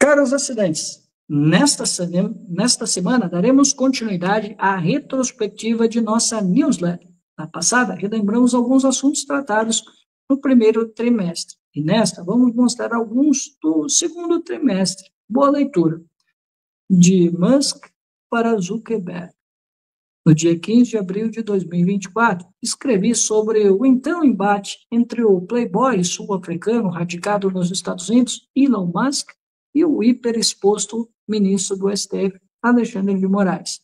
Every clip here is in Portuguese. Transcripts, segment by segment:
Caros assinantes, nesta semana daremos continuidade à retrospectiva de nossa newsletter. Na passada, relembramos alguns assuntos tratados no primeiro trimestre. E nesta, vamos mostrar alguns do segundo trimestre. Boa leitura. De Musk para Zuckerberg. No dia 15 de abril de 2024, escrevi sobre o então embate entre o playboy sul-africano radicado nos Estados Unidos, Elon Musk, e o hiperexposto ministro do STF, Alexandre de Moraes.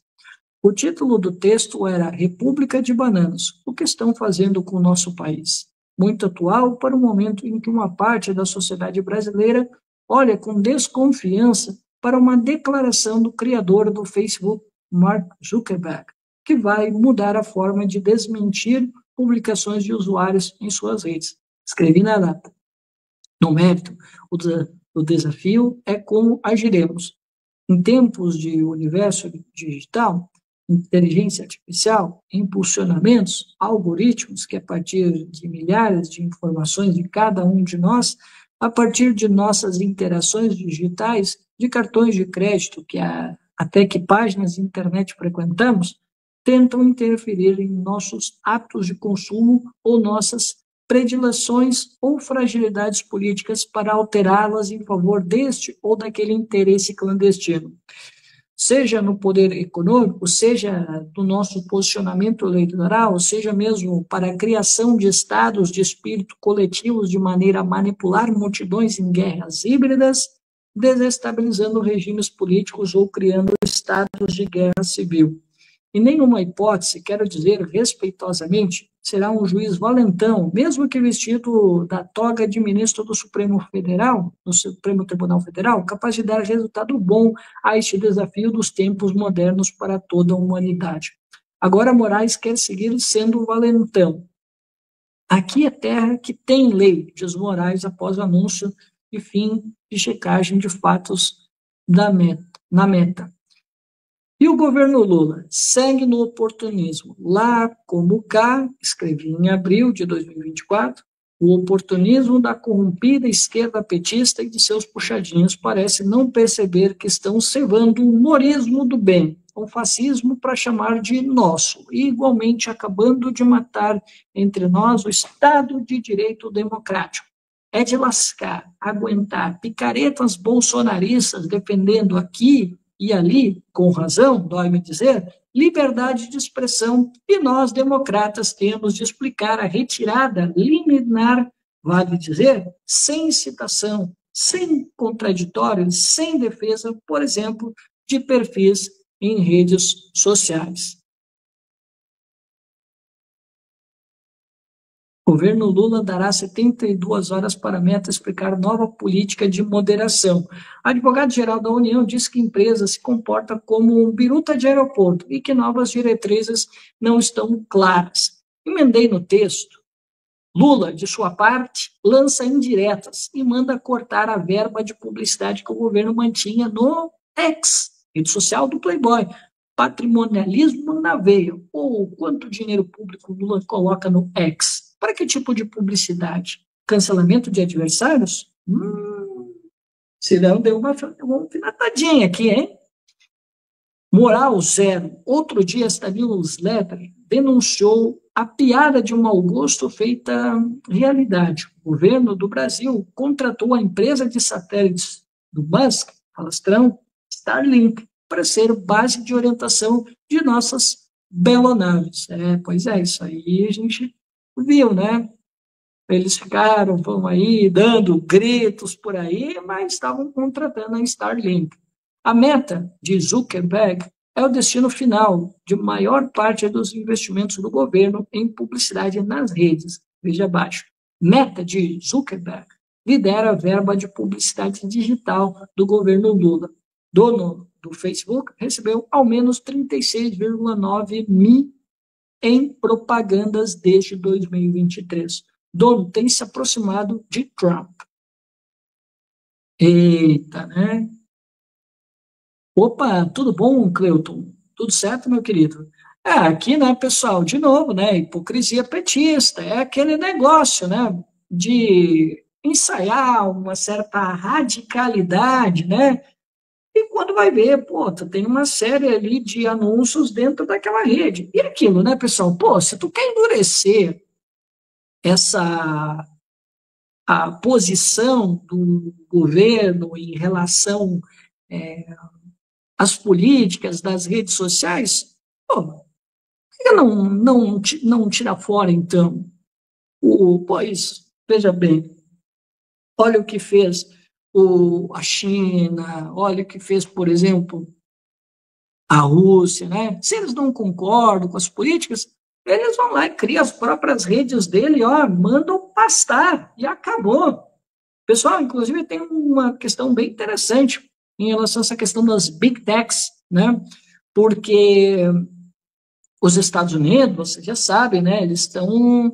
O título do texto era República de Bananas, o que estão fazendo com o nosso país? Muito atual para o momento em que uma parte da sociedade brasileira olha com desconfiança para uma declaração do criador do Facebook, Mark Zuckerberg, que vai mudar a forma de desmentir publicações de usuários em suas redes. Escrevi na data. No mérito, o desafio é como agiremos. Em tempos de universo digital, inteligência artificial, impulsionamentos, algoritmos que a partir de milhares de informações de cada um de nós, a partir de nossas interações digitais, de cartões de crédito, até que páginas de internet frequentamos, tentam interferir em nossos hábitos de consumo ou nossas predileções ou fragilidades políticas para alterá-las em favor deste ou daquele interesse clandestino. Seja no poder econômico, seja no nosso posicionamento eleitoral, seja mesmo para a criação de estados de espírito coletivos de maneira a manipular multidões em guerras híbridas, desestabilizando regimes políticos ou criando estados de guerra civil. Em nenhuma hipótese, quero dizer respeitosamente, será um juiz valentão, mesmo que vestido da toga de ministro do Supremo Tribunal Federal, capaz de dar resultado bom a este desafio dos tempos modernos para toda a humanidade. Agora Moraes quer seguir sendo valentão. Aqui é terra que tem lei, diz Moraes após o anúncio de fim de checagem de fatos na meta. E o governo Lula segue no oportunismo. Lá como cá, escrevi em abril de 2024, o oportunismo da corrompida esquerda petista e de seus puxadinhos parece não perceber que estão cevando o humorismo do bem, o fascismo para chamar de nosso, e igualmente acabando de matar entre nós o Estado de Direito Democrático. É de lascar, aguentar picaretas bolsonaristas defendendo aqui e ali, com razão, dói-me dizer, liberdade de expressão, e nós, democratas, temos de explicar a retirada liminar, vale dizer, sem citação, sem contraditório, sem defesa, por exemplo, de perfis em redes sociais. O governo Lula dará 72 horas para a meta explicar nova política de moderação. A advogado-geral da União disse que a empresa se comporta como um biruta de aeroporto e que novas diretrizes não estão claras. Emendei no texto. Lula, de sua parte, lança indiretas e manda cortar a verba de publicidade que o governo mantinha no X, rede social do Playboy. Patrimonialismo na veia. Ou quanto dinheiro público Lula coloca no X? Para que tipo de publicidade? Cancelamento de adversários? Senão deu uma finatadinha aqui, hein? Moral zero. Outro dia, esta newsletter denunciou a piada de um mau gosto feita realidade. O governo do Brasil contratou a empresa de satélites do Musk, falastrão, Starlink, para ser base de orientação de nossas belonaves. Pois é, isso aí a gente viu, né? Eles vão aí, dando gritos por aí, mas estavam contratando a Starlink. A meta de Zuckerberg é o destino final de maior parte dos investimentos do governo em publicidade nas redes. Veja abaixo. Meta de Zuckerberg lidera a verba de publicidade digital do governo Lula. Dono do Facebook recebeu ao menos 36,9 mil em propagandas desde 2023. Dono tem se aproximado de Trump. Eita, né? Opa, tudo bom, Cleuton? Tudo certo, meu querido? Aqui, né, pessoal, de novo, né, hipocrisia petista, é aquele negócio, né, de ensaiar uma certa radicalidade, né? E quando vai ver, pô, tu tem uma série ali de anúncios dentro daquela rede. E aquilo, né, pessoal? Pô, se tu quer endurecer essa a posição do governo em relação às políticas das redes sociais, pô, por que não tira fora, então? Pois, veja bem, olha o que fez a China, olha o que fez, por exemplo, a Rússia, né? Se eles não concordam com as políticas, eles vão lá e criam as próprias redes dele, ó, mandam pastar e acabou. Pessoal, inclusive tem uma questão bem interessante em relação a essa questão das big techs, né? Porque os Estados Unidos, vocês já sabem, né? Eles estão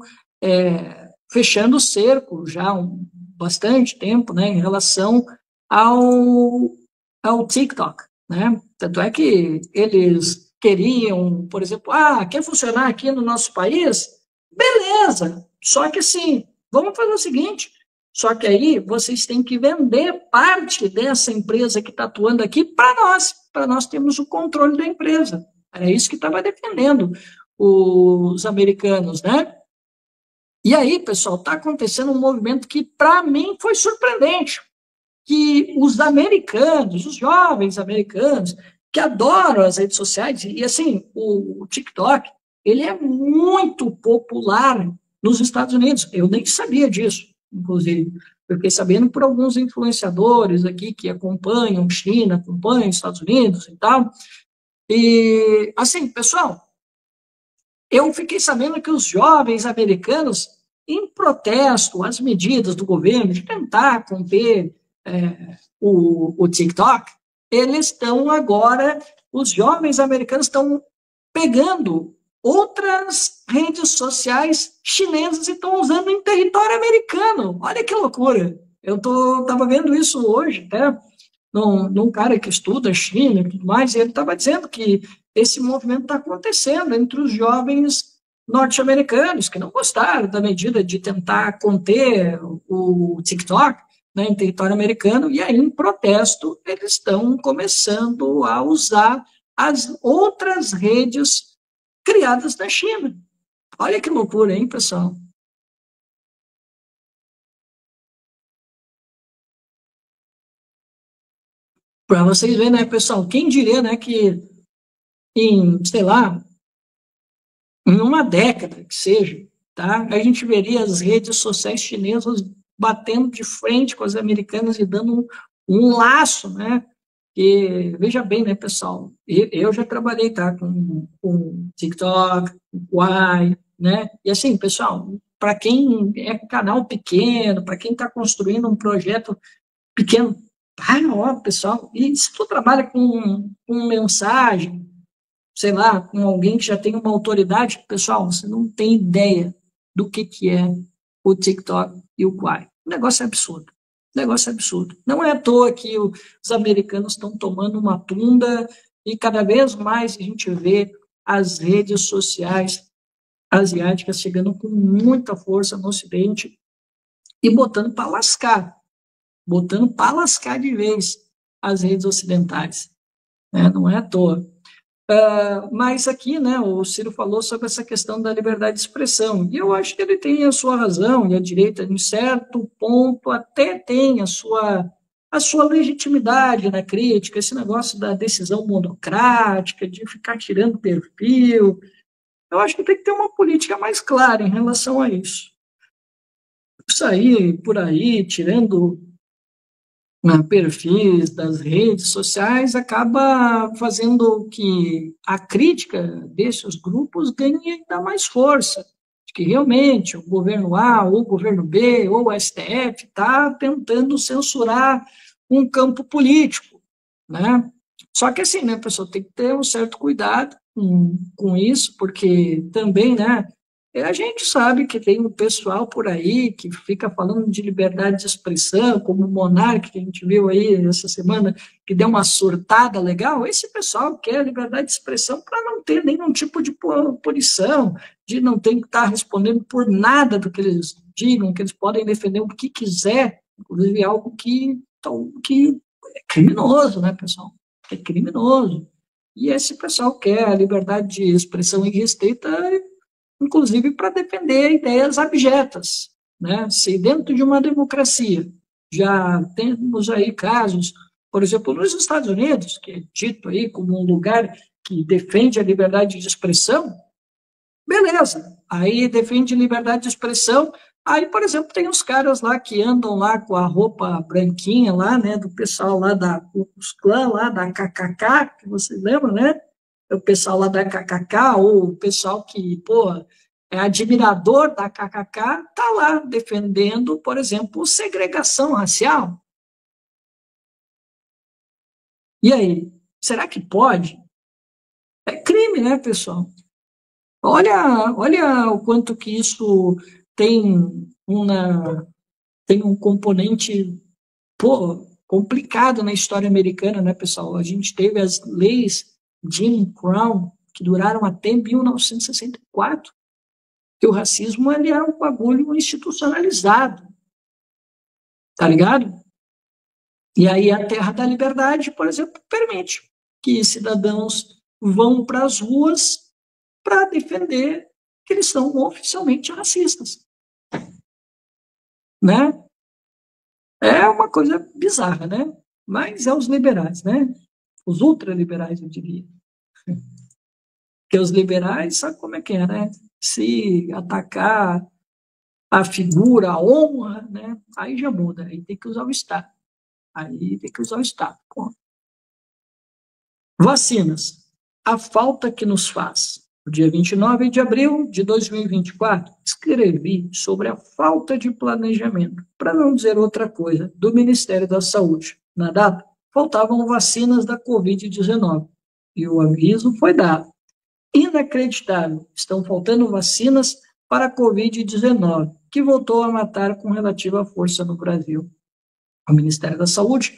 fechando o cerco já há bastante tempo, né? Em relação ao, ao TikTok, né? Tanto é que eles queriam, por exemplo, quer funcionar aqui no nosso país? Beleza, só que assim, vamos fazer o seguinte, só que aí vocês têm que vender parte dessa empresa que está atuando aqui para nós termos o controle da empresa. Era isso que estava defendendo os americanos, né? E aí, pessoal, está acontecendo um movimento que, para mim, foi surpreendente, que os americanos, os jovens americanos, que adoram as redes sociais, e assim, o TikTok, ele é muito popular nos Estados Unidos. Eu nem sabia disso, inclusive. Eu fiquei sabendo por alguns influenciadores aqui que acompanham China, acompanham Estados Unidos e tal. E, assim, pessoal, eu fiquei sabendo que os jovens americanos, em protesto às medidas do governo de tentar conter o TikTok, eles estão agora, os jovens americanos estão pegando outras redes sociais chinesas e estão usando em território americano. Olha que loucura. Eu estava vendo isso hoje, até num cara que estuda China e tudo mais, e ele estava dizendo que esse movimento está acontecendo entre os jovens norte-americanos que não gostaram da medida de tentar conter o TikTok, né, em território americano, e aí, em protesto, eles estão começando a usar as outras redes criadas na China. Olha que loucura, hein, pessoal? Para vocês verem, né, pessoal, quem diria, né, que em, sei lá, em uma década que seja, tá, a gente veria as redes sociais chinesas batendo de frente com as americanas e dando um laço, né? E veja bem, né, pessoal, eu já trabalhei, tá, com TikTok, com Kwai, né? E assim, pessoal, para quem é canal pequeno, para quem está construindo um projeto pequeno, ó, pessoal, e se tu trabalha com mensagem, sei lá, com alguém que já tem uma autoridade, pessoal, você não tem ideia do que é o TikTok e o Quai. O negócio é absurdo. O negócio é absurdo. Não é à toa que os americanos estão tomando uma tunda e cada vez mais a gente vê as redes sociais asiáticas chegando com muita força no Ocidente e botando para lascar de vez as redes ocidentais. Né? Não é à toa. Mas aqui, né, o Ciro falou sobre essa questão da liberdade de expressão, e eu acho que ele tem a sua razão, e a direita, em certo ponto, até tem a sua legitimidade na crítica, esse negócio da decisão monocrática, de ficar tirando perfil. Eu acho que tem que ter uma política mais clara em relação a isso. Sair por aí, tirando perfis das redes sociais, acaba fazendo que a crítica desses grupos ganhe ainda mais força. De que realmente o governo A, ou o governo B, ou o STF está tentando censurar um campo político, né? Só que assim, né, a pessoa tem que ter um certo cuidado com isso, porque também, né, a gente sabe que tem um pessoal por aí que fica falando de liberdade de expressão, como o Monark, que a gente viu aí essa semana, que deu uma surtada legal. Esse pessoal quer liberdade de expressão para não ter nenhum tipo de punição, de não ter que estar respondendo por nada do que eles digam que eles podem defender o que quiser, inclusive algo que é criminoso, né, pessoal? É criminoso. E esse pessoal quer a liberdade de expressão irrestrita, inclusive para defender ideias abjetas, né? Se dentro de uma democracia já temos aí casos, por exemplo, nos Estados Unidos, que é dito aí como um lugar que defende a liberdade de expressão, beleza, aí defende liberdade de expressão, aí, por exemplo, tem os caras lá que andam lá com a roupa branquinha lá, né, do pessoal lá da Ku Klux Klan, lá da KKK, que vocês lembram, né? O pessoal lá da KKK, ou o pessoal que, pô, é admirador da KKK, tá lá defendendo, por exemplo, segregação racial. E aí, será que pode? É crime, né, pessoal? Olha o quanto que isso tem tem um componente, pô, complicado na história americana, né, pessoal? A gente teve as leis Jim Crow, que duraram até 1964, que o racismo ele é um bagulho institucionalizado, tá ligado? E aí a Terra da Liberdade, por exemplo, permite que cidadãos vão para as ruas para defender que eles são oficialmente racistas, né? É uma coisa bizarra, né? Mas é os liberais, né? Os ultraliberais, eu diria. Porque os liberais, sabe como é que é, né? Se atacar a figura, a honra, né? Aí já muda, aí tem que usar o Estado. Aí tem que usar o Estado. Pô. Vacinas. A falta que nos faz. No dia 29 de abril de 2024, escrevi sobre a falta de planejamento, para não dizer outra coisa, do Ministério da Saúde. Na data, faltavam vacinas da Covid-19 e o aviso foi dado. Inacreditável, estão faltando vacinas para a Covid-19, que voltou a matar com relativa força no Brasil. O Ministério da Saúde,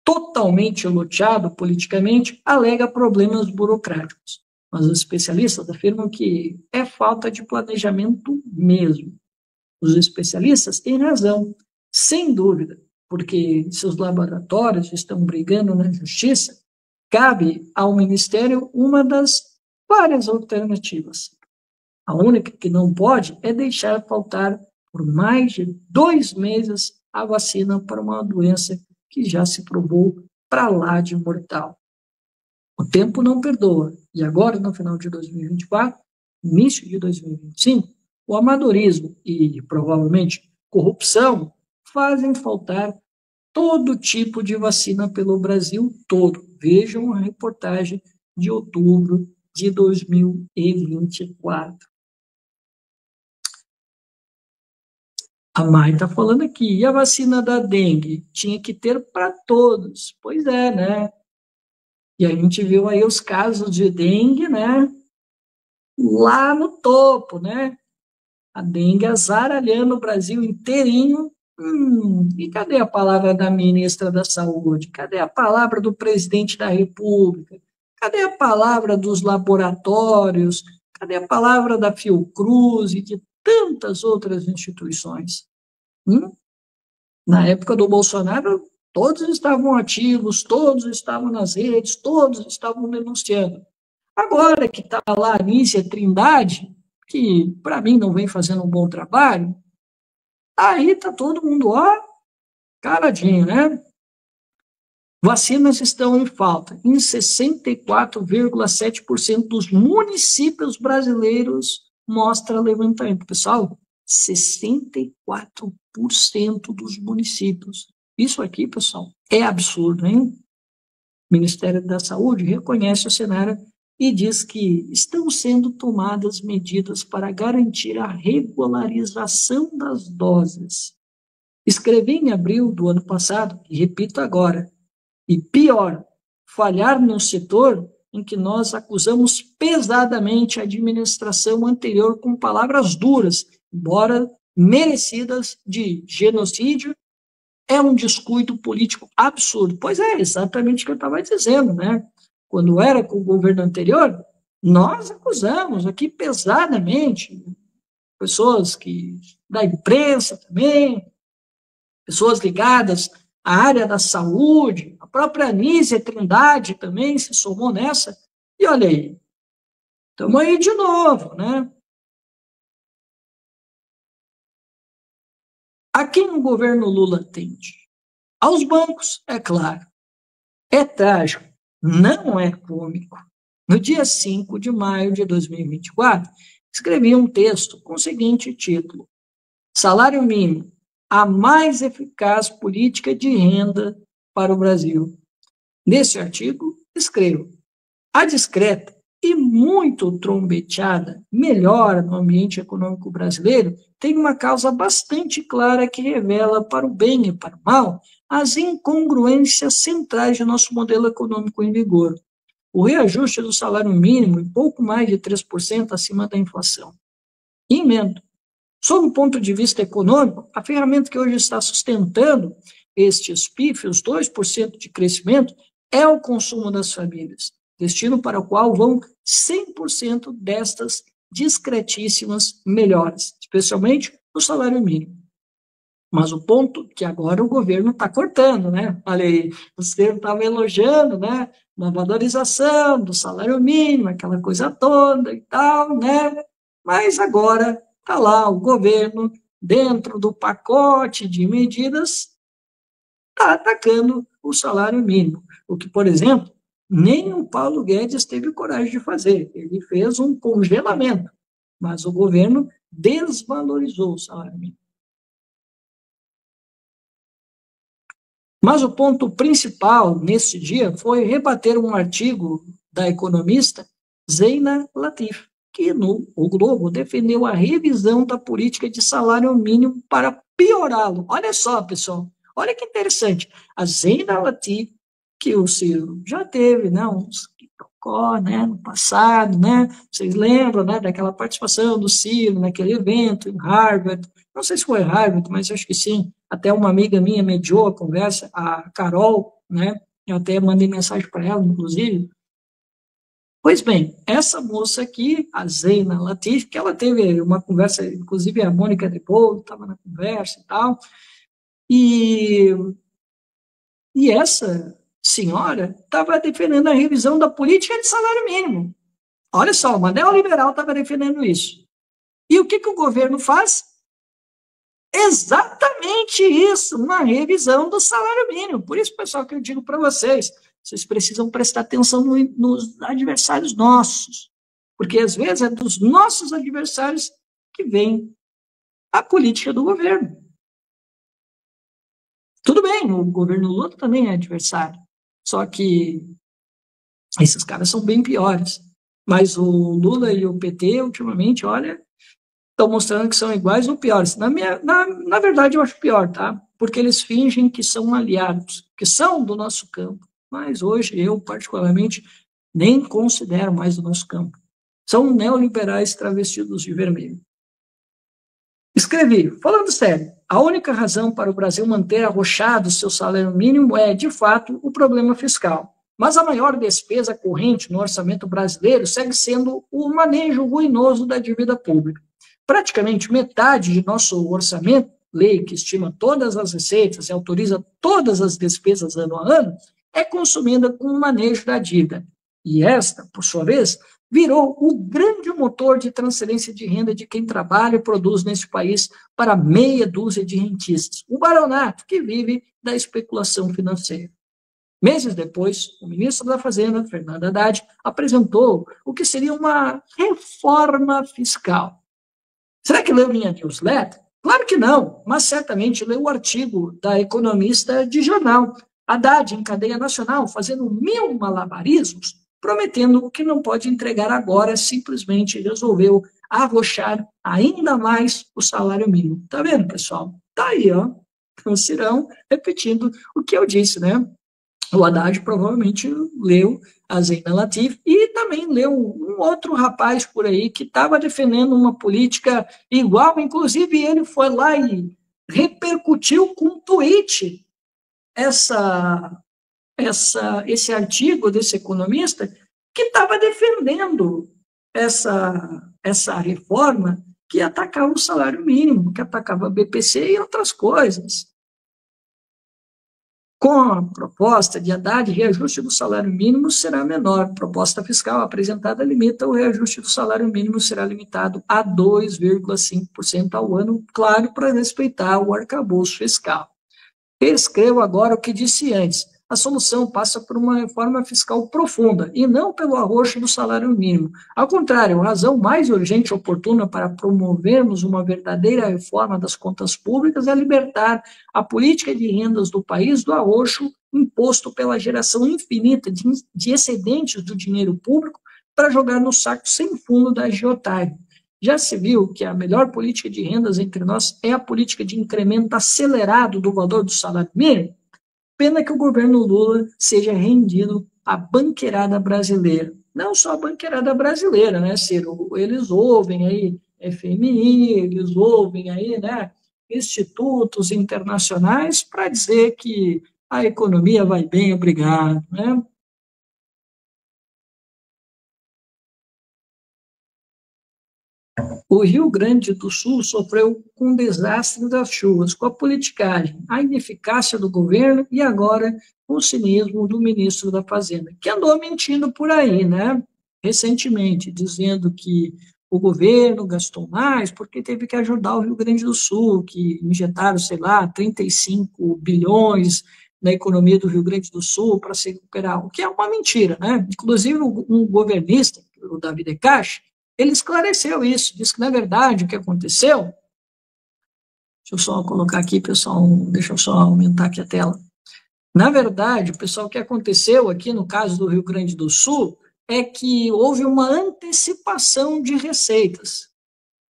totalmente loteado politicamente, alega problemas burocráticos. Mas os especialistas afirmam que é falta de planejamento mesmo. Os especialistas têm razão, sem dúvida, porque se os laboratórios estão brigando na justiça, cabe ao Ministério uma das várias alternativas. A única que não pode é deixar faltar por mais de 2 meses a vacina para uma doença que já se provou para lá de mortal. O tempo não perdoa. E agora, no final de 2024, início de 2025, o amadorismo e, provavelmente, corrupção fazem faltar todo tipo de vacina pelo Brasil todo. Vejam a reportagem de outubro de 2024. A Mai está falando aqui, e a vacina da dengue? Tinha que ter para todos. Pois é, né? E a gente viu aí os casos de dengue, né? Lá no topo, né? A dengue azaralhando o Brasil inteirinho. E cadê a palavra da ministra da Saúde? Cadê a palavra do presidente da República? Cadê a palavra dos laboratórios? Cadê a palavra da Fiocruz e de tantas outras instituições? Na época do Bolsonaro, todos estavam ativos, todos estavam nas redes, todos estavam denunciando. Agora que está lá a Nícia Trindade, que para mim não vem fazendo um bom trabalho, aí está todo mundo, ó, caladinho, né? Vacinas estão em falta em 64,7% dos municípios brasileiros, mostra levantamento. Pessoal, 64% dos municípios. Isso aqui, pessoal, é absurdo, hein? O Ministério da Saúde reconhece o cenário e diz que estão sendo tomadas medidas para garantir a regularização das doses. Escrevi em abril do ano passado, e repito agora, e pior, falhar no setor em que nós acusamos pesadamente a administração anterior com palavras duras, embora merecidas, de genocídio, é um descuido político absurdo. Pois é, exatamente o que eu estava dizendo, né? Quando era com o governo anterior, nós acusamos aqui pesadamente pessoas da imprensa também, pessoas ligadas à área da saúde, a própria Anísia Trindade também se somou nessa, e olha aí, estamos aí de novo, né? A quem o governo Lula atende? Aos bancos, é claro. É trágico, não é cômico. No dia 5 de maio de 2024, escrevi um texto com o seguinte título: Salário mínimo, a mais eficaz política de renda para o Brasil. Nesse artigo, escrevo: a discreta e muito trombeteada melhora no ambiente econômico brasileiro tem uma causa bastante clara que revela, para o bem e para o mal, as incongruências centrais do nosso modelo econômico em vigor. O reajuste do salário mínimo em pouco mais de 3% acima da inflação. E emendo. Sob o ponto de vista econômico, a ferramenta que hoje está sustentando estes pífios 2% de crescimento é o consumo das famílias, destino para o qual vão 100% destas discretíssimas melhoras, especialmente no salário mínimo. Mas o ponto que agora o governo está cortando, né? Olha aí, você estava elogiando, né? Uma valorização do salário mínimo, aquela coisa toda e tal, né? Mas agora está lá o governo, dentro do pacote de medidas, está atacando o salário mínimo. O que, por exemplo, nem o Paulo Guedes teve coragem de fazer. Ele fez um congelamento, mas o governo desvalorizou o salário mínimo. Mas o ponto principal nesse dia foi rebater um artigo da economista Zeina Latif, que no O Globo defendeu a revisão da política de salário mínimo para piorá-lo. Olha só, pessoal, olha que interessante. A Zeina Latif, que o Ciro já teve, né, uns quicocó, né, no passado, né, vocês lembram, né, daquela participação do Ciro naquele evento em Harvard, não sei se foi Harvard, mas acho que sim. Até uma amiga minha mediou a conversa, a Carol, né? Eu até mandei mensagem para ela, inclusive. Pois bem, essa moça aqui, a Zeina Latif, que ela teve uma conversa, inclusive a Mônica de Paulo estava na conversa e tal, e essa senhora estava defendendo a revisão da política de salário mínimo. Olha só, uma neoliberal estava defendendo isso. E o que o governo faz? Exatamente isso, uma revisão do salário mínimo. Por isso, pessoal, que eu digo para vocês, vocês precisam prestar atenção nos adversários nossos, porque às vezes é dos nossos adversários que vem a política do governo. Tudo bem, o governo Lula também é adversário, só que esses caras são bem piores. Mas o Lula e o PT, ultimamente, olha, estão mostrando que são iguais ou piores. Na verdade, eu acho pior, tá? Porque eles fingem que são aliados, que são do nosso campo. Mas hoje eu, particularmente, nem considero mais do nosso campo. São neoliberais travestidos de vermelho. Escrevi, falando sério, a única razão para o Brasil manter arrochado seu salário mínimo é, de fato, o problema fiscal. Mas a maior despesa corrente no orçamento brasileiro segue sendo o manejo ruinoso da dívida pública. Praticamente metade de nosso orçamento, lei que estima todas as receitas e autoriza todas as despesas ano a ano, é consumida com o manejo da dívida. E esta, por sua vez, virou o grande motor de transferência de renda de quem trabalha e produz nesse país para meia dúzia de rentistas, o baronato que vive da especulação financeira. Meses depois, o ministro da Fazenda, Fernando Haddad, apresentou o que seria uma reforma fiscal. Será que leu minha newsletter? Claro que não, mas certamente leu o artigo da economista de jornal, Haddad em cadeia nacional, fazendo 1000 malabarismos, prometendo que não pode entregar agora, simplesmente resolveu arrochar ainda mais o salário mínimo. Tá vendo, pessoal? Tá aí, ó, o Cirão repetindo o que eu disse, né? O Haddad provavelmente leu a Zeina Latif e também leu um outro rapaz por aí que estava defendendo uma política igual, inclusive ele foi lá e repercutiu com um tweet esse artigo desse economista que estava defendendo essa reforma que atacava o salário mínimo, que atacava a BPC e outras coisas. Com a proposta de Haddad, reajuste do salário mínimo será menor. A proposta fiscal apresentada limita o reajuste do salário mínimo, será limitado a 2,5% ao ano, claro, para respeitar o arcabouço fiscal. Escrevo agora o que disse antes. A solução passa por uma reforma fiscal profunda e não pelo arroxo do salário mínimo. Ao contrário, a razão mais urgente e oportuna para promovermos uma verdadeira reforma das contas públicas é libertar a política de rendas do país do arroxo imposto pela geração infinita de excedentes do dinheiro público para jogar no saco sem fundo da agiotagem. Já se viu que a melhor política de rendas entre nós é a política de incremento acelerado do valor do salário mínimo? Pena que o governo Lula seja rendido à banqueirada brasileira. Não só a banqueirada brasileira, né, Ciro? Eles ouvem aí FMI, eles ouvem aí, né, institutos internacionais para dizer que a economia vai bem, obrigado, né? O Rio Grande do Sul sofreu com o desastre das chuvas, com a politicagem, a ineficácia do governo e agora com o cinismo do ministro da Fazenda, que andou mentindo por aí, né? Recentemente, dizendo que o governo gastou mais porque teve que ajudar o Rio Grande do Sul, que injetaram, sei lá, 35 bilhões na economia do Rio Grande do Sul para se recuperar, o que é uma mentira, né? Inclusive, um governista, o Davi De Castro, ele esclareceu isso, disse que, na verdade, o que aconteceu... Deixa eu só colocar aqui, pessoal, deixa eu só aumentar aqui a tela. Na verdade, pessoal, o que aconteceu aqui no caso do Rio Grande do Sul é que houve uma antecipação de receitas.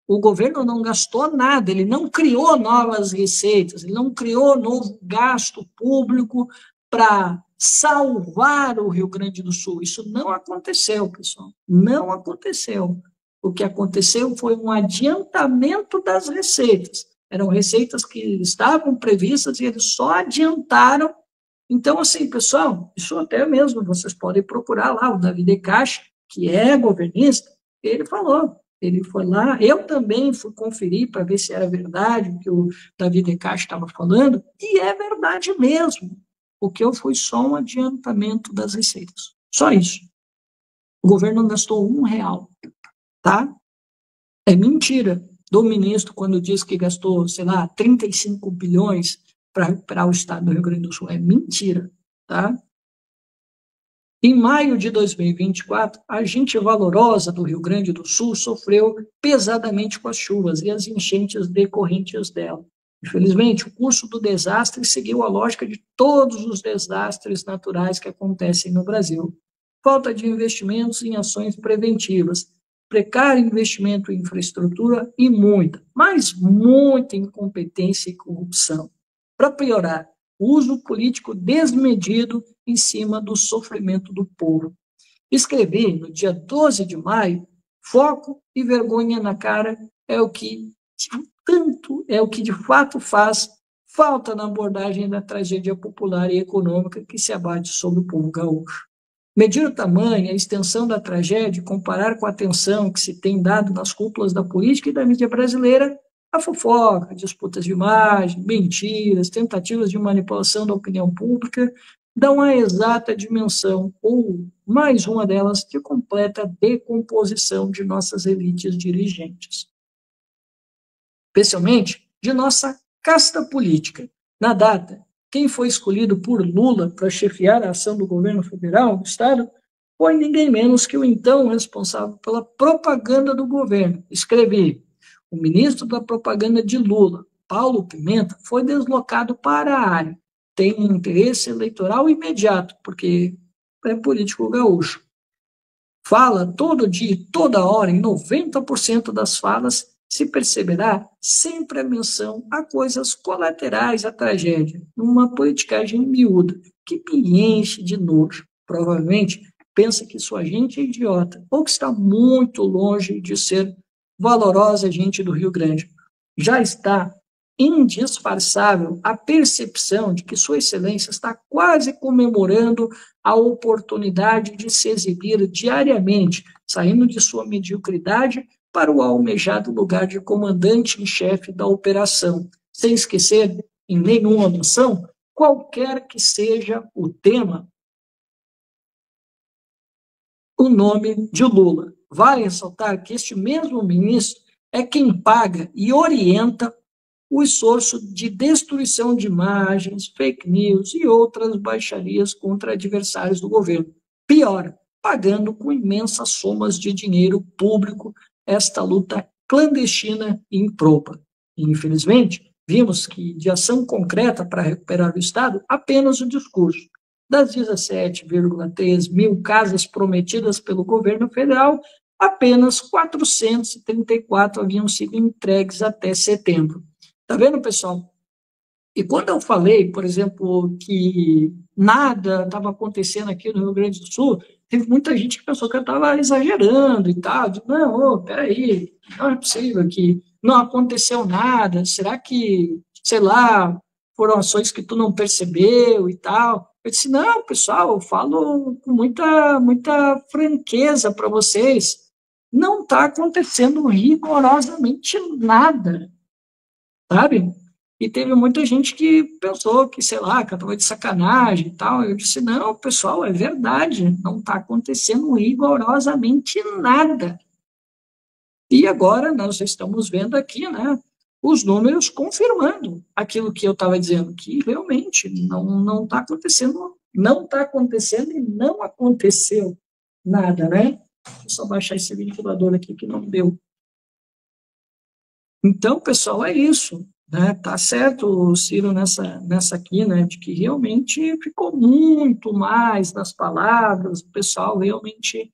O governo não gastou nada, ele não criou novas receitas, ele não criou novo gasto público para salvar o Rio Grande do Sul. Isso não aconteceu, pessoal, não aconteceu. O que aconteceu foi um adiantamento das receitas. Eram receitas que estavam previstas e eles só adiantaram. Então, assim, pessoal, isso até mesmo vocês podem procurar lá, o Davi De Castro, que é governista, ele falou, ele foi lá, eu também fui conferir para ver se era verdade o que o Davi De Castro estava falando, e é verdade mesmo, porque foi só um adiantamento das receitas, só isso. O governo não gastou R$1, tá? É mentira do ministro quando diz que gastou, sei lá, 35 bilhões para recuperar o estado do Rio Grande do Sul. É mentira, tá? Em maio de 2024, a gente valorosa do Rio Grande do Sul sofreu pesadamente com as chuvas e as enchentes decorrentes dela. Infelizmente, o curso do desastre seguiu a lógica de todos os desastres naturais que acontecem no Brasil. Falta de investimentos em ações preventivas, precário investimento em infraestrutura e mas muita incompetência e corrupção. Para piorar, o uso político desmedido em cima do sofrimento do povo. Escrevi no dia 12 de maio, foco e vergonha na cara é o que de fato faz falta na abordagem da tragédia popular e econômica que se abate sobre o povo gaúcho. Medir o tamanho, a extensão da tragédia, comparar com a atenção que se tem dado nas cúpulas da política e da mídia brasileira, a fofoca, disputas de imagem, mentiras, tentativas de manipulação da opinião pública, dão a exata dimensão, ou mais uma delas, de completa decomposição de nossas elites dirigentes. Especialmente de nossa casta política. Na data, quem foi escolhido por Lula para chefiar a ação do governo federal do Estado foi ninguém menos que o então responsável pela propaganda do governo. Escrevi, o ministro da propaganda de Lula, Paulo Pimenta, foi deslocado para a área. Tem um interesse eleitoral imediato, porque é político gaúcho. Fala todo dia, toda hora, em 90% das falas, se perceberá sempre a menção a coisas colaterais à tragédia, numa politicagem miúda, que me enche de nojo. Provavelmente pensa que sua gente é idiota, ou que está muito longe de ser valorosa gente do Rio Grande. Já está indisfarçável a percepção de que Sua Excelência está quase comemorando a oportunidade de se exibir diariamente, saindo de sua mediocridade para o almejado lugar de comandante em chefe da operação, sem esquecer, em nenhuma moção, qualquer que seja o tema, o nome de Lula. Vale ressaltar que este mesmo ministro é quem paga e orienta o esforço de destruição de imagens, fake news e outras baixarias contra adversários do governo. Pior, pagando com imensas somas de dinheiro público esta luta clandestina e improba. E, infelizmente, vimos que de ação concreta para recuperar o Estado, apenas o discurso. Das 17,3 mil casas prometidas pelo governo federal, apenas 434 haviam sido entregues até setembro. Tá vendo, pessoal? E quando eu falei, por exemplo, que nada estava acontecendo aqui no Rio Grande do Sul, teve muita gente que pensou que eu estava exagerando e tal. Não, peraí, não é possível que não aconteceu nada. Será que, sei lá, foram ações que tu não percebeu e tal? Eu disse, não, pessoal, eu falo com muita franqueza para vocês. Não está acontecendo rigorosamente nada, sabe? E teve muita gente que pensou que, sei lá, que eu estava de sacanagem e tal. Eu disse, não, pessoal, é verdade, não está acontecendo rigorosamente nada. E agora nós estamos vendo aqui, né, os números confirmando aquilo que eu estava dizendo, que realmente não está acontecendo, não está acontecendo e não aconteceu nada, né? Deixa eu só baixar esse ventilador aqui que não deu. Então, pessoal, é isso, né? Tá certo o Ciro nessa aqui, né? De que realmente ficou muito mais nas palavras, o pessoal realmente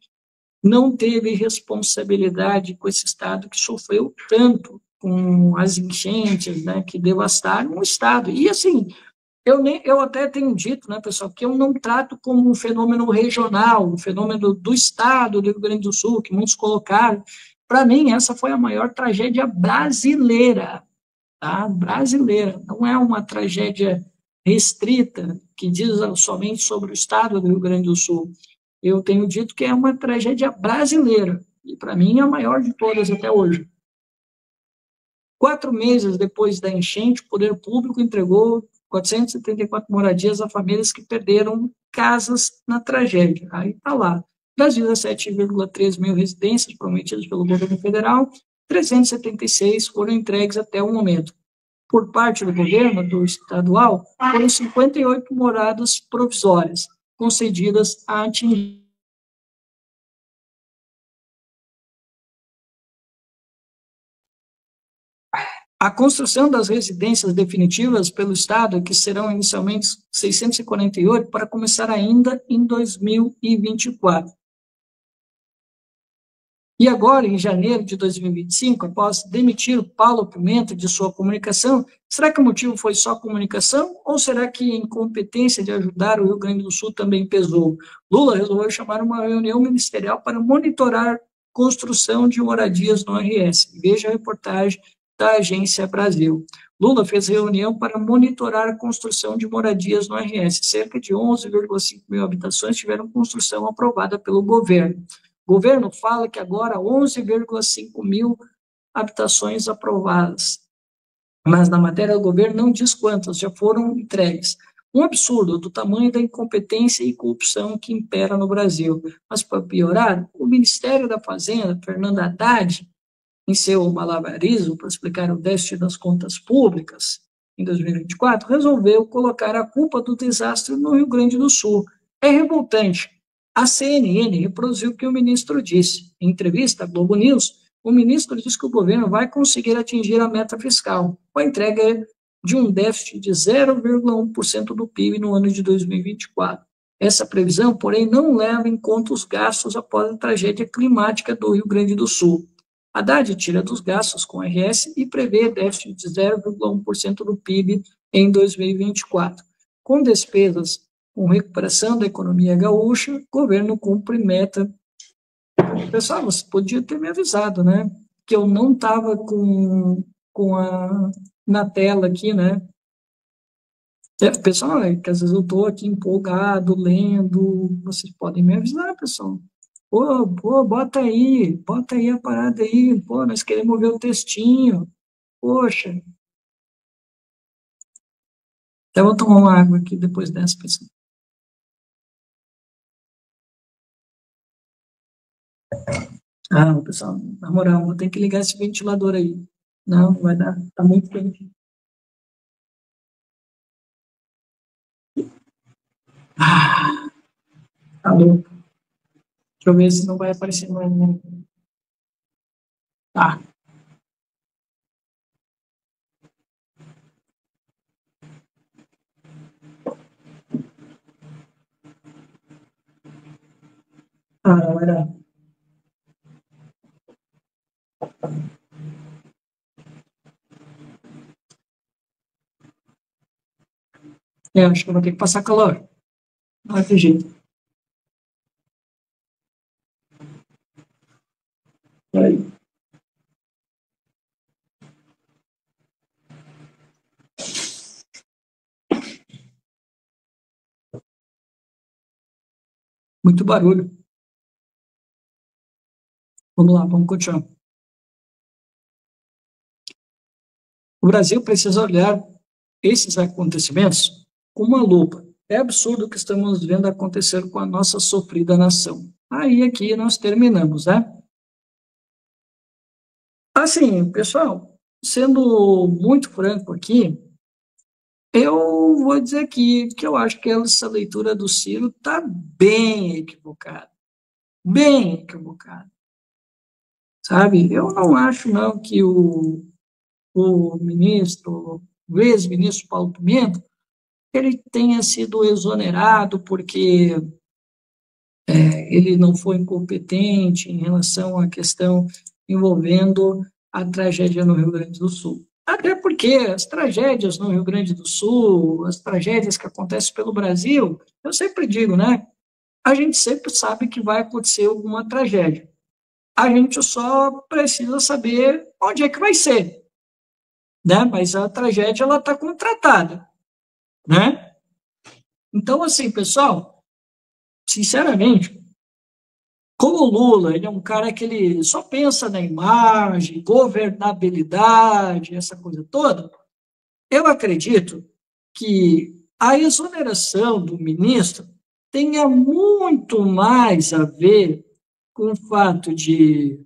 não teve responsabilidade com esse Estado que sofreu tanto com as enchentes, né? Que devastaram o Estado. E, assim, eu até tenho dito, né, pessoal, que eu não trato como um fenômeno regional, um fenômeno do Estado do Rio Grande do Sul, que muitos colocaram. Para mim, essa foi a maior tragédia brasileira, tá? Brasileira. Não é uma tragédia restrita, que diz somente sobre o Estado do Rio Grande do Sul. Eu tenho dito que é uma tragédia brasileira, e para mim é a maior de todas até hoje. 4 meses depois da enchente, o poder público entregou 474 moradias a famílias que perderam casas na tragédia. Aí está lá. Das 17,3 mil residências prometidas pelo governo federal, 376 foram entregues até o momento. Por parte do governo, do estadual, foram 58 moradas provisórias, concedidas a atingir. A construção das residências definitivas pelo Estado, que serão inicialmente 648, para começar ainda em 2024. E agora, em janeiro de 2025, após demitir o Paulo Pimenta de sua comunicação, será que o motivo foi só comunicação ou será que a incompetência de ajudar o Rio Grande do Sul também pesou? Lula resolveu chamar uma reunião ministerial para monitorar construção de moradias no RS. Veja a reportagem da Agência Brasil. Lula fez reunião para monitorar a construção de moradias no RS. Cerca de 11,5 mil habitações tiveram construção aprovada pelo governo. O governo fala que agora 11,5 mil habitações aprovadas, mas na matéria do governo não diz quantas já foram entregues. Um absurdo do tamanho da incompetência e corrupção que impera no Brasil. Mas, para piorar, o Ministério da Fazenda, Fernando Haddad, em seu malabarismo para explicar o déficit das contas públicas em 2024, resolveu colocar a culpa do desastre no Rio Grande do Sul. É revoltante. A CNN reproduziu o que o ministro disse. Em entrevista à Globo News, o ministro disse que o governo vai conseguir atingir a meta fiscal, com a entrega de um déficit de 0,1% do PIB no ano de 2024. Essa previsão, porém, não leva em conta os gastos após a tragédia climática do Rio Grande do Sul. Haddad tira dos gastos com RS e prevê déficit de 0,1% do PIB em 2024. Com despesas com recuperação da economia gaúcha, o governo cumpre meta. Pessoal, você podia ter me avisado, né? Que eu não estava na tela aqui, né? Pessoal, que às vezes eu estou aqui empolgado, lendo, vocês podem me avisar, pessoal. Pô, bota aí a parada aí, pô, nós queremos ver o textinho, poxa. Até vou tomar uma água aqui depois dessa, pessoal. Ah, pessoal, na moral, vou ter que ligar esse ventilador aí. Não, não vai dar, tá muito quente. Ah, tá louco. Deixa eu ver se não vai aparecer mais. Tá. Ah, não vai dar. Acho que eu vou ter que passar calor. Não vai ter jeito. Peraí. Muito barulho. Vamos lá, vamos continuar. O Brasil precisa olhar esses acontecimentos com uma lupa. É absurdo o que estamos vendo acontecer com a nossa sofrida nação. Aí aqui nós terminamos, né? Assim, pessoal, sendo muito franco aqui, eu vou dizer aqui que eu acho que essa leitura do Ciro está bem equivocada. Bem equivocada. Sabe? Eu não acho, não, que o ministro, o ex-ministro Paulo Pimenta, ele tenha sido exonerado porque ele não foi incompetente em relação à questão envolvendo a tragédia no Rio Grande do Sul. Até porque as tragédias no Rio Grande do Sul, as tragédias que acontecem pelo Brasil, eu sempre digo, né? A gente sempre sabe que vai acontecer alguma tragédia. A gente só precisa saber onde é que vai ser, né? Mas a tragédia ela está contratada, né? Então, assim, pessoal, sinceramente, como o Lula, ele é um cara que ele só pensa na imagem, governabilidade, essa coisa toda, eu acredito que a exoneração do ministro tenha muito mais a ver com o fato de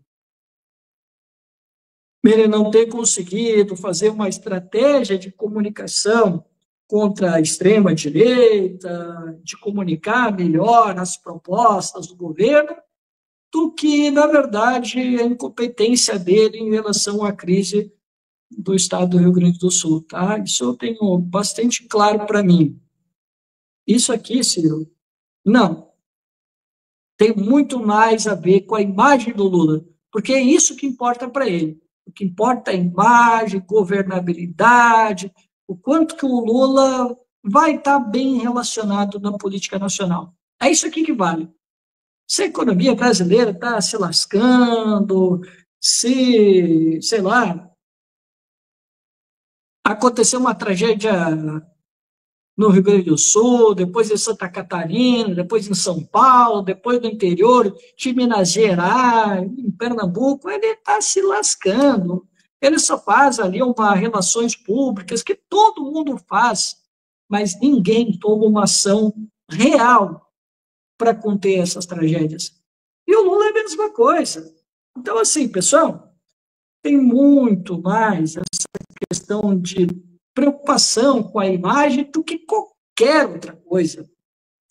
ele não ter conseguido fazer uma estratégia de comunicação contra a extrema-direita, de comunicar melhor as propostas do governo, do que, na verdade, a incompetência dele em relação à crise do estado do Rio Grande do Sul. Tá? Isso eu tenho bastante claro para mim. Isso aqui, Ciro, não, tem muito mais a ver com a imagem do Lula, porque é isso que importa para ele. O que importa é a imagem, governabilidade, o quanto que o Lula vai estar bem relacionado na política nacional. É isso aqui que vale. Se a economia brasileira está se lascando, se, sei lá, aconteceu uma tragédia no Rio Grande do Sul, depois em Santa Catarina, depois em São Paulo, depois no interior, de Minas Gerais, em Pernambuco, ele está se lascando. Ele só faz ali uma relações públicas que todo mundo faz, mas ninguém toma uma ação real para conter essas tragédias. E o Lula é a mesma coisa. Então, assim, pessoal, tem muito mais essa questão de preocupação com a imagem do que qualquer outra coisa,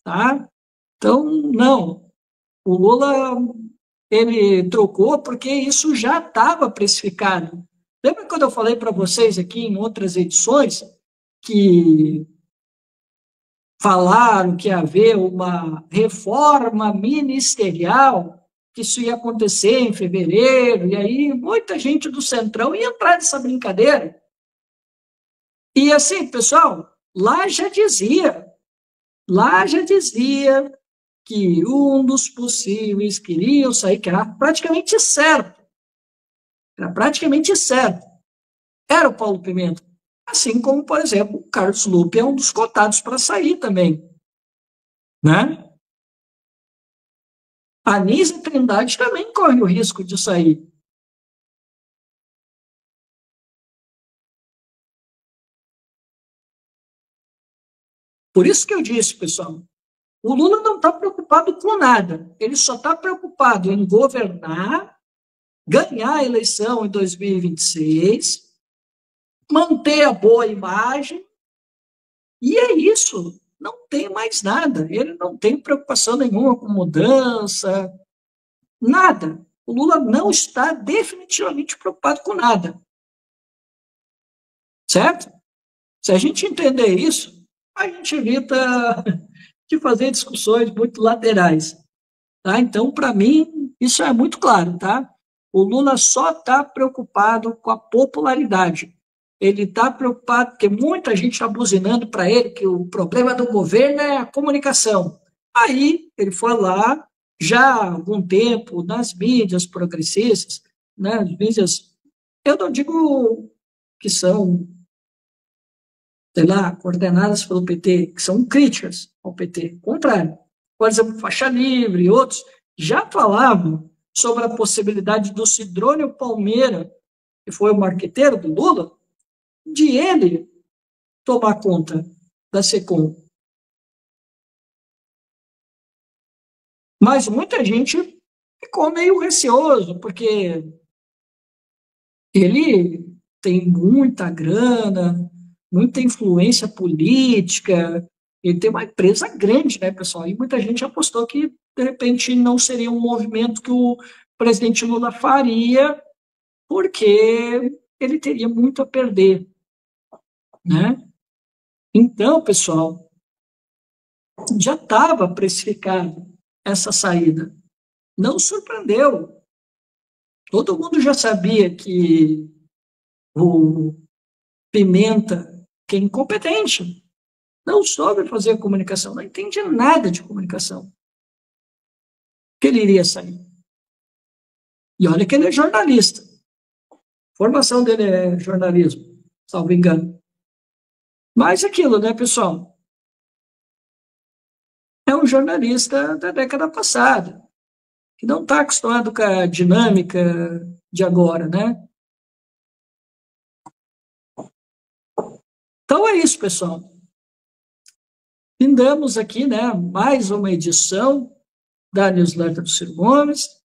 tá? Então, não. O Lula, ele trocou porque isso já estava precificado. Lembra quando eu falei para vocês aqui em outras edições que falaram que ia haver uma reforma ministerial, que isso ia acontecer em fevereiro, e aí muita gente do Centrão ia entrar nessa brincadeira. E assim, pessoal, lá já dizia que um dos possíveis que iriam sair, que era praticamente certo, era o Paulo Pimenta. Assim como, por exemplo, o Carlos Lupe é um dos cotados para sair também, né? A Anísia Trindade também corre o risco de sair. Por isso que eu disse, pessoal, o Lula não está preocupado com nada. Ele só está preocupado em governar, ganhar a eleição em 2026, manter a boa imagem, e é isso. Não tem mais nada. Ele não tem preocupação nenhuma com mudança, nada. O Lula não está definitivamente preocupado com nada. Certo? Se a gente entender isso, a gente evita de fazer discussões muito laterais. Tá? Então, para mim, isso é muito claro. Tá? O Lula só está preocupado com a popularidade. Ele está preocupado porque muita gente está buzinando para ele que o problema do governo é a comunicação. Aí ele foi lá, já há algum tempo, nas mídias progressistas, né, as mídias, eu não digo que são, sei lá, coordenadas pelo PT, que são críticas ao PT, contrário. Por exemplo, Faixa Livre e outros já falavam sobre a possibilidade do Sidrônio Palmeira, que foi o marqueteiro do Lula, de ele tomar conta da SECOM. Mas muita gente ficou meio receoso, porque ele tem muita grana, muita influência política, ele tem uma empresa grande, né, pessoal? E muita gente apostou que, de repente, não seria um movimento que o presidente Lula faria, porque ele teria muito a perder, né? Então, pessoal, já estava precificado essa saída. Não surpreendeu. Todo mundo já sabia que o Pimenta, que é incompetente, não soube fazer a comunicação, não entende nada de comunicação, que ele iria sair. E olha que ele é jornalista. A formação dele é jornalismo, salvo engano. Mas aquilo, né, pessoal? É um jornalista da década passada, que não está acostumado com a dinâmica de agora, né? Então é isso, pessoal. Findamos aqui, né, mais uma edição da newsletter do Ciro Gomes.